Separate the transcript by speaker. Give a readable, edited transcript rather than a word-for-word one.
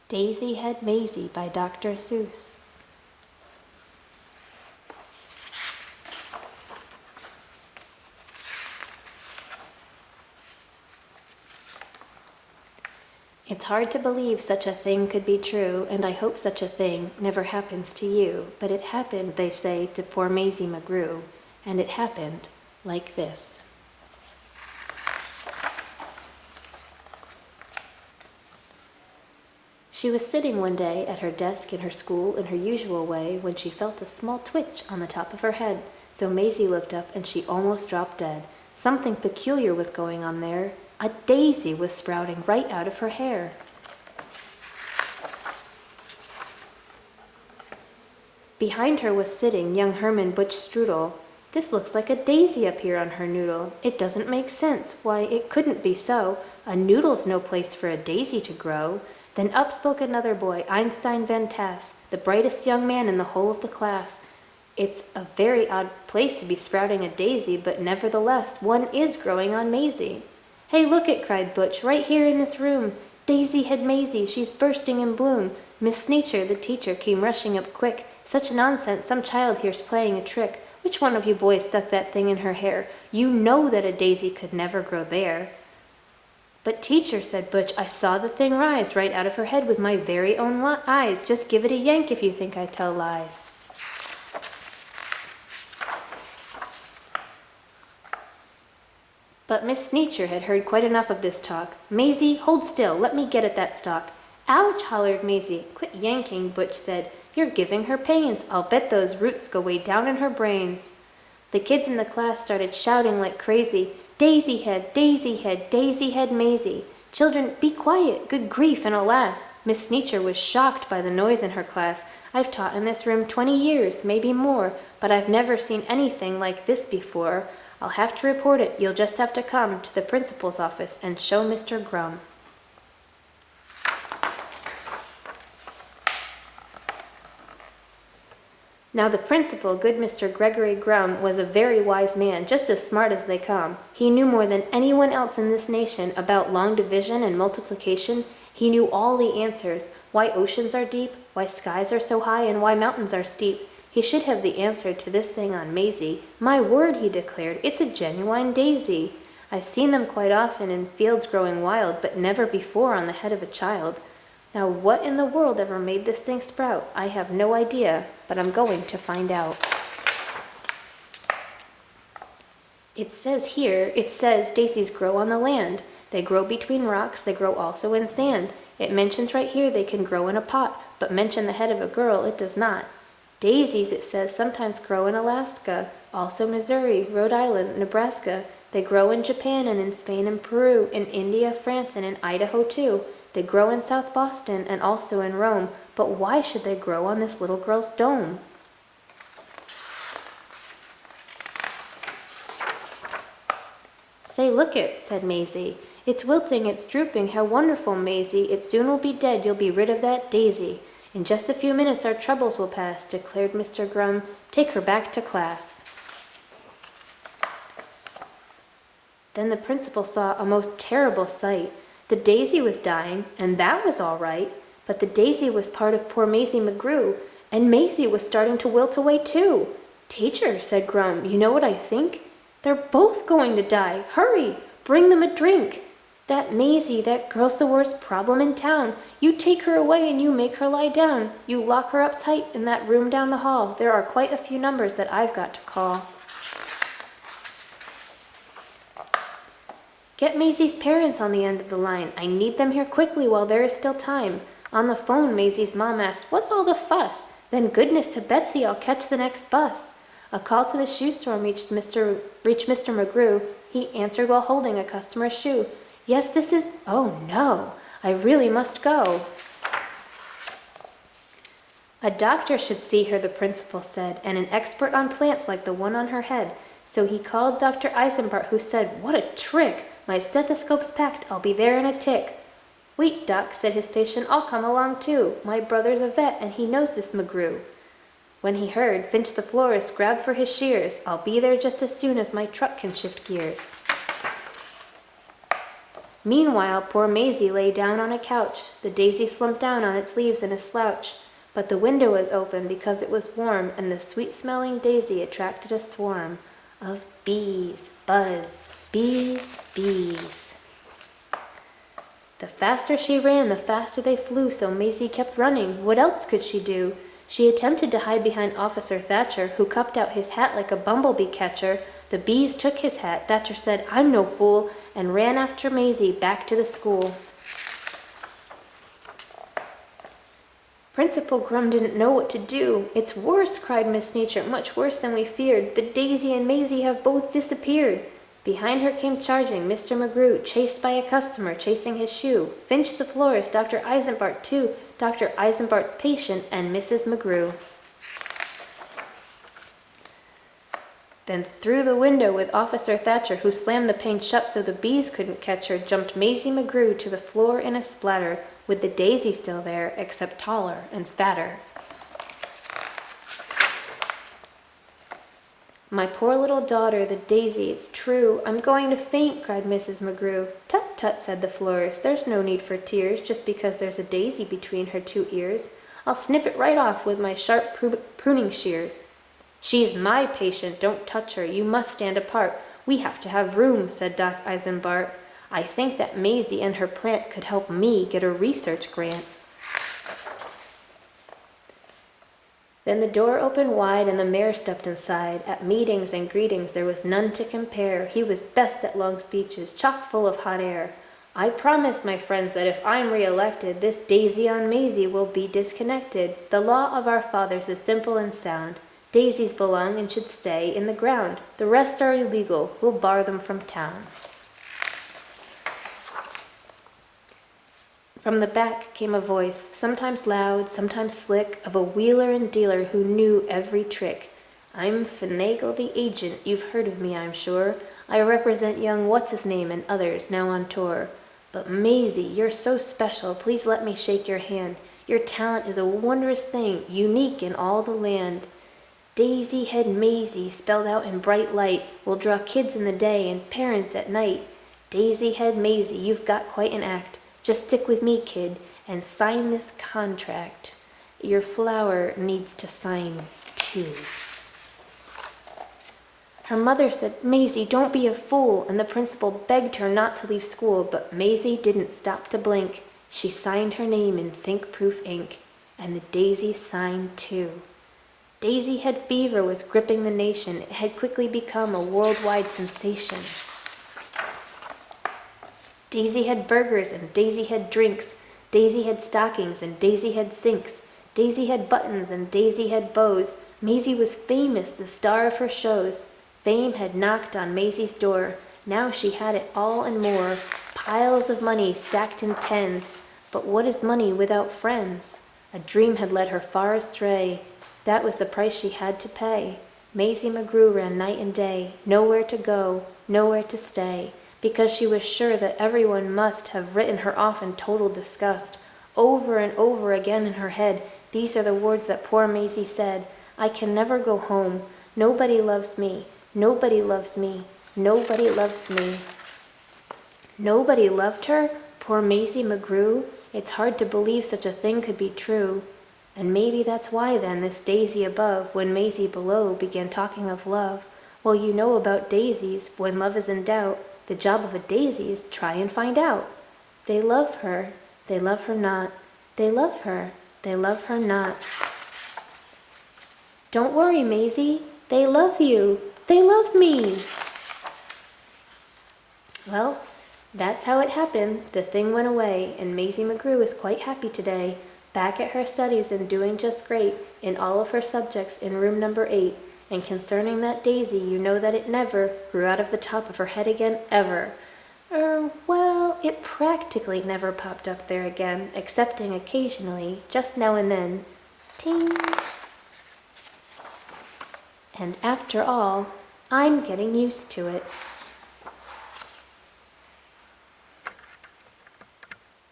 Speaker 1: Daisy Had Mayzie by Dr. Seuss. It's hard to believe such a thing could be true, and I hope such a thing never happens to you. But it happened, they say, to poor Mayzie McGrew, and it happened like this. She was sitting one day at her desk in her school in her usual way when she felt a small twitch on the top of her head. So Mayzie looked up and she almost dropped dead. Something peculiar was going on there. A daisy was sprouting right out of her hair. Behind her was sitting young Herman Butch Strudel. This looks like a daisy up here on her noodle. It doesn't make sense. Why, it couldn't be so. A noodle's no place for a daisy to grow. Then up spoke another boy, Einstein Van Tass, the brightest young man in the whole of the class. It's a very odd place to be sprouting a daisy, but nevertheless, one is growing on Mayzie. Hey, look it, cried Butch, right here in this room. Daisy Had Mayzie, she's bursting in bloom. Miss Sneecher, the teacher, came rushing up quick. Such nonsense, some child here's playing a trick. Which one of you boys stuck that thing in her hair? You know that a daisy could never grow there. But teacher, said Butch, I saw the thing rise right out of her head with my very own eyes. Just give it a yank if you think I tell lies. But Miss Sneecher had heard quite enough of this talk. Mayzie, hold still, let me get at that stalk. Ouch, hollered Mayzie. Quit yanking, Butch said. You're giving her pains. I'll bet those roots go way down in her brains. The kids in the class started shouting like crazy. Daisy Head, Daisy Head, Daisy Had Mayzie. Children, be quiet, good grief, and alas, Miss Sneecher was shocked by the noise in her class. I've taught in this room 20 years, maybe more, but I've never seen anything like this before. I'll have to report it. You'll just have to come to the principal's office and show Mr. Grum. Now the principal, good Mr. Gregory Grum, was a very wise man, just as smart as they come. He knew more than anyone else in this nation about long division and multiplication. He knew all the answers, why oceans are deep, why skies are so high, and why mountains are steep. He should have the answer to this thing on Mayzie. My word, he declared, it's a genuine daisy. I've seen them quite often in fields growing wild, but never before on the head of a child. Now, what in the world ever made this thing sprout? I have no idea, but I'm going to find out. It says daisies grow on the land. They grow between rocks, they grow also in sand. It mentions right here they can grow in a pot, but mention the head of a girl, it does not. Daisies, it says, sometimes grow in Alaska, also Missouri, Rhode Island, Nebraska. They grow in Japan and in Spain and Peru, in India, France, and in Idaho too. They grow in South Boston and also in Rome, but why should they grow on this little girl's dome? Say, look it, said Mayzie. It's wilting, it's drooping, how wonderful, Mayzie. It soon will be dead, you'll be rid of that daisy. In just a few minutes our troubles will pass, declared Mr. Grum. Take her back to class. Then the principal saw a most terrible sight. The daisy was dying, and that was all right, but the daisy was part of poor Mayzie McGrew, and Mayzie was starting to wilt away too. Teacher, said Grum, you know what I think? They're both going to die. Hurry, bring them a drink. That Mayzie, that girl's the worst problem in town. You take her away and you make her lie down. You lock her up tight in that room down the hall. There are quite a few numbers that I've got to call. Get Maisie's parents on the end of the line. I need them here quickly while there is still time. On the phone, Maisie's mom asked, what's all the fuss? Then goodness to Betsy, I'll catch the next bus. A call to the shoe store reached Mr. McGrew. He answered while holding a customer's shoe. Yes, this is... Oh, no. I really must go. A doctor should see her, the principal said, and an expert on plants like the one on her head. So he called Dr. Eisenbart, who said, what a trick! My stethoscope's packed. I'll be there in a tick. Wait, Doc, said his patient. I'll come along, too. My brother's a vet, and he knows this McGrew. When he heard, Finch the florist grabbed for his shears. I'll be there just as soon as my truck can shift gears. Meanwhile, poor Mayzie lay down on a couch. The daisy slumped down on its leaves in a slouch. But the window was open because it was warm, and the sweet-smelling daisy attracted a swarm of bees. Buzz, bees, bees. The faster she ran, the faster they flew, so Mayzie kept running. What else could she do? She attempted to hide behind Officer Thatcher, who cupped out his hat like a bumblebee catcher. The bees took his hat. Thatcher said, "I'm no fool," and ran after Mayzie back to the school. Principal Grum didn't know what to do. "It's worse," cried Miss Nature, "much worse than we feared. The daisy and Mayzie have both disappeared." Behind her came charging Mr. McGrew, chased by a customer chasing his shoe. Finch the florist, Dr. Eisenbart too, Dr. Eisenbart's patient, and Mrs. McGrew. Then through the window with Officer Thatcher, who slammed the pane shut so the bees couldn't catch her, jumped Mayzie McGrew to the floor in a splatter, with the daisy still there, except taller and fatter. "My poor little daughter, the daisy, it's true. I'm going to faint," cried Mrs. McGrew. "Tut, tut," said the florist. "There's no need for tears, just because there's a daisy between her two ears. I'll snip it right off with my sharp pruning shears." "She's my patient. Don't touch her. You must stand apart. We have to have room," said Doc Eisenbart. "I think that Mayzie and her plant could help me get a research grant." Then the door opened wide and the mayor stepped inside. At meetings and greetings there was none to compare. He was best at long speeches, chock full of hot air. "I promise, my friends, that if I'm re-elected, this daisy on Mayzie will be disconnected. The law of our fathers is simple and sound. Daisies belong and should stay in the ground. The rest are illegal. We'll bar them from town." From the back came a voice, sometimes loud, sometimes slick, of a wheeler and dealer who knew every trick. "I'm Finagle the agent. You've heard of me, I'm sure. I represent young What's-His-Name and others now on tour. But Mayzie, you're so special. Please let me shake your hand. Your talent is a wondrous thing, unique in all the land. Daisy Head Mayzie, spelled out in bright light, will draw kids in the day and parents at night. Daisy Head Mayzie, you've got quite an act. Just stick with me, kid, and sign this contract. Your flower needs to sign, too." Her mother said, "Mayzie, don't be a fool," and the principal begged her not to leave school, but Mayzie didn't stop to blink. She signed her name in think-proof ink, and the daisy signed, too. Daisy Head fever was gripping the nation. It had quickly become a worldwide sensation. Daisy had burgers and Daisy had drinks. Daisy had stockings and Daisy had sinks. Daisy had buttons and Daisy had bows. Mayzie was famous, the star of her shows. Fame had knocked on Maizie's door. Now she had it all and more. Piles of money stacked in tens. But what is money without friends? A dream had led her far astray. That was the price she had to pay. Mayzie McGrew ran night and day, nowhere to go, nowhere to stay, because she was sure that everyone must have written her off in total disgust. Over and over again in her head, these are the words that poor Mayzie said: "I can never go home. Nobody loves me. Nobody loves me. Nobody loves me." Nobody loved her? Poor Mayzie McGrew? It's hard to believe such a thing could be true. And maybe that's why then this daisy above, when Mayzie below, began talking of love. Well, you know about daisies. When love is in doubt, the job of a daisy is try and find out. They love her, they love her not. They love her, they love her not. Don't worry, Mayzie. They love you. They love me. Well, that's how it happened. The thing went away, and Mayzie McGrew is quite happy today, back at her studies and doing just great in all of her subjects in room number 8. And concerning that daisy, you know that it never grew out of the top of her head again, ever. Well, it practically never popped up there again, excepting occasionally, just now and then. Ting! And after all, I'm getting used to it.